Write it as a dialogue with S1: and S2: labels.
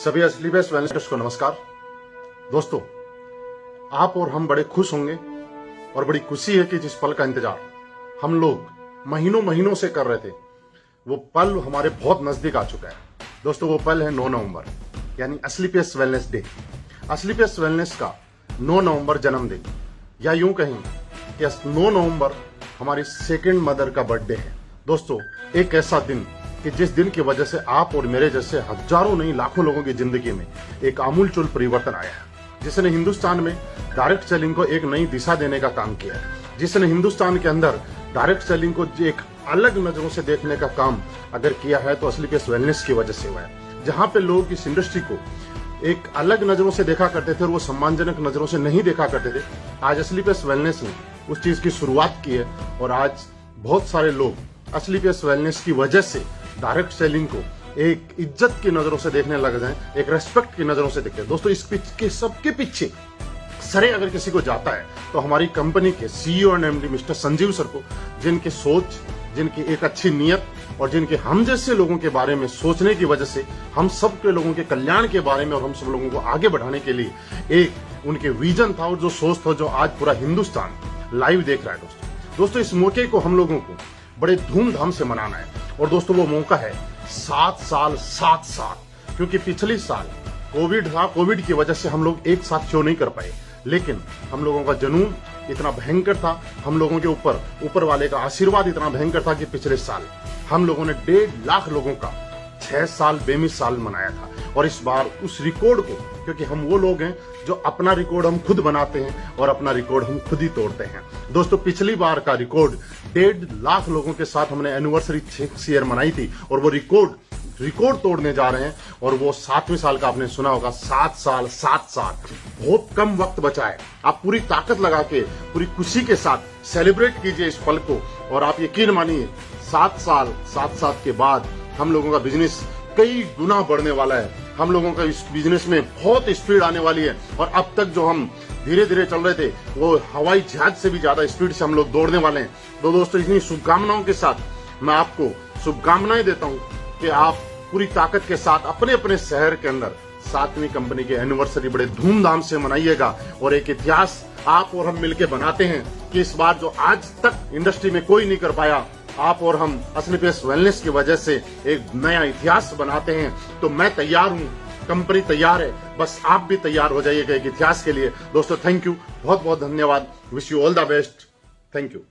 S1: सभी असली best wellness को नमस्कार। दोस्तों, आप और हम बड़े खुश होंगे और बड़ी खुशी है कि जिस पल का इंतजार हम लोग महीनों महीनों से कर रहे थे, वो पल हमारे बहुत नजदीक आ चुका है। दोस्तों, वो पल है 9 नवंबर, यानी असली बेस्ट वेलनेस डे। असली बेस्ट वेलनेस का 9 नवंबर जन्मदिन, या यूं कहें कि 9 नवंबर हमारी सेकेंड मदर का बर्थडे है। दोस्तों, एक ऐसा दिन कि जिस दिन की वजह से आप और मेरे जैसे हजारों नहीं लाखों लोगों की जिंदगी में एक आमूलचूल परिवर्तन आया है, जिसने हिंदुस्तान में डायरेक्ट सेलिंग को एक नई दिशा देने का काम किया है, जिसने हिंदुस्तान के अंदर डायरेक्ट सेलिंग को एक अलग नजरों से देखने का काम अगर किया है तो असली बेस्ट वेलनेस की वजह से हुआ है। जहां पे लोग इस इंडस्ट्री को एक अलग नजरों से देखा करते थे और वो सम्मानजनक नजरों से नहीं देखा करते थे, आज असली बेस्ट वेलनेस ने उस चीज की शुरुआत की है और आज बहुत सारे लोग असली बेस्ट वेलनेस की वजह से डायरेक्ट सेलिंग को एक इज्जत की नजरों से देखने लग जाए, एक रेस्पेक्ट की नजरों से देखते हैं। दोस्तों, इस के सबके पीछे सरे अगर किसी को जाता है तो हमारी कंपनी के CEO and MD mister Sanjeev sir को, जिनकी सोच, जिनकी एक अच्छी नीयत और जिनके हम जैसे लोगों के बारे में सोचने की वजह से, हम सब के लोगों के कल्याण के बारे में और हम सब लोगों को आगे बढ़ाने के लिए एक उनके विजन था और जो सोच था, जो आज पूरा हिंदुस्तान लाइव देख रहा है। दोस्तों, इस मौके को हम लोगों को बड़े धूमधाम से मनाना है और दोस्तों वो मौका है 7 साल 7 साल, क्योंकि पिछले साल कोविड था। कोविड की वजह से हम लोग एक साथ शो नहीं कर पाए, लेकिन हम लोगों का जुनून इतना भयंकर था, हम लोगों के ऊपर वाले का आशीर्वाद इतना भयंकर था कि पिछले साल हम लोगों ने 1.5 लाख लोगों का 6 साल बेमिसाल मनाया था। और इस बार उस रिकॉर्ड को, क्योंकि हम वो लोग हैं जो अपना रिकॉर्ड हम खुद बनाते हैं और अपना रिकॉर्ड हम खुद ही तोड़ते हैं। दोस्तों, पिछली बार का रिकॉर्ड 1.5 लाख लोगों के साथ हमने एनिवर्सरी 6 ईयर मनाई थी और वो रिकॉर्ड तोड़ने जा रहे हैं। और वो 7वें साल का आपने सुना होगा, 7 साल 7 साल। बहुत कम वक्त बचा है, आप पूरी ताकत लगा के पूरी खुशी के साथ सेलिब्रेट कीजिए इस पल को। और आप यकीन मानिए, 7 साल 7 साल के बाद हम लोगों का बिजनेस कई गुना बढ़ने वाला है। हम लोगों का इस बिजनेस में बहुत स्पीड आने वाली है और अब तक जो हम धीरे धीरे चल रहे थे, वो हवाई जहाज से भी ज्यादा स्पीड से हम लोग दौड़ने वाले हैं। तो दोस्तों, इतनी शुभकामनाओं के साथ मैं आपको शुभकामनाएं देता हूं कि आप पूरी ताकत के साथ अपने अपने शहर के अंदर 7वीं कंपनी की एनिवर्सरी बड़े धूमधाम से मनाइएगा। और एक इतिहास आप और हम मिलकर बनाते हैं कि इस बार जो आज तक इंडस्ट्री में कोई नहीं कर पाया, आप और हम असली बेस्ट वेलनेस की वजह से एक नया इतिहास बनाते हैं। तो मैं तैयार हूं, कंपनी तैयार है, बस आप भी तैयार हो जाइएगा एक इतिहास के लिए। दोस्तों, थैंक यू, बहुत बहुत धन्यवाद। Wish you all the best. Thank you.